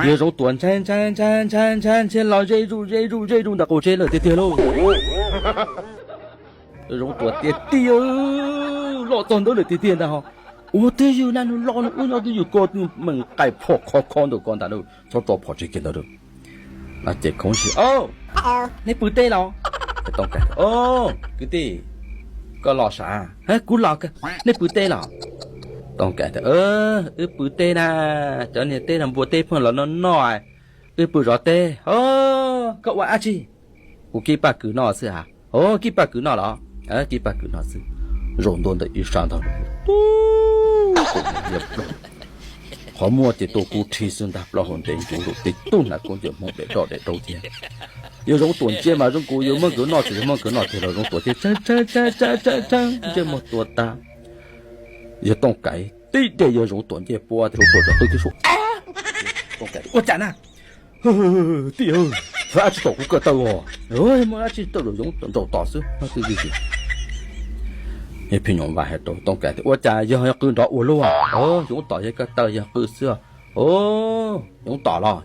有种短铲老这种的狗这了跌喽，有种短跌哦，老长都了跌的哈。我都有那种老我都有个门盖破靠都讲的喽，早早跑去给了喽。那这空气哦，你不对了，懂个哦，个对，个老啥？哎，古老个，你不对了。ต้องแก่แต่ปืนเต้นะเจ้าเนี่ยเต้ทำบัวเต้เพิ่งเราน้อยปืนรอเต้โอ้ก็ว่าอาชีกูกี่ปากกือนอสิฮะโอ้กี่ปากกือนอเหรอกี่ปากกือนอสิ容多的一上到嘟也不好摸的都顾提升的不好的就路的都那公就摸的到的都天有种短见嘛种古有么个闹子么个闹子了种短见真这么多大也懂改，对的有种短见播的，都就说啊，懂改，我讲呢，对哦，我去到个到哦，我去到了种到到时，对，一平用话还懂改的，我讲要跟到我了啊，用到一个到一个是哦，用到了，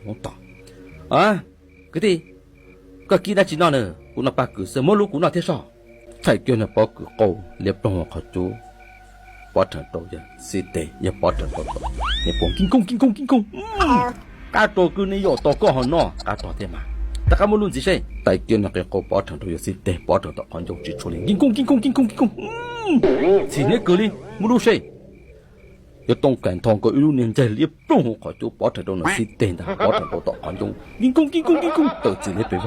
啊，个的，个记得知道呢，我那把个是没路我那天上，才叫那把个高，连帮我看住。bỏ trận đầu giờ xí tệ giờ bỏ trận đầu giờ bông kinh công cá to cứ này giờ to có hòn nọ cá to thế mà ta không muốn luôn gì thế tại kia là cái câu bỏ trận đầu giờ xí tệ bỏ trận đầu còn dùng chỉ处理kinh công chỉ nhớ cứ đi muốn luôn thế giờ tông cảnh thòng có ưu niên chạy liếp trong hồ khỏi chỗ bỏ trận đầu là xí tệ đã bỏ trận đầu còn dùng kinh công tự chỉ lấy về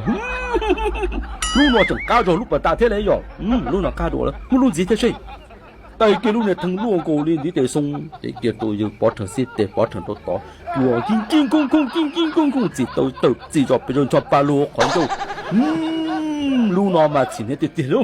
lúc nào chẳng cá rồi lúc mà ta thế này rồi lúc nào cá rồi muốn luôn gì thế thế tại kia lúc này thằng luôn cô lên đi để xong để kia tôi giờ bỏ thằng xịt để bỏ thằng tôi tỏ đùa kinh công chỉ tôi tự chỉ cho bây giờ cho ba lô khoản đâu lúc nào mà chỉ nên tiền luôn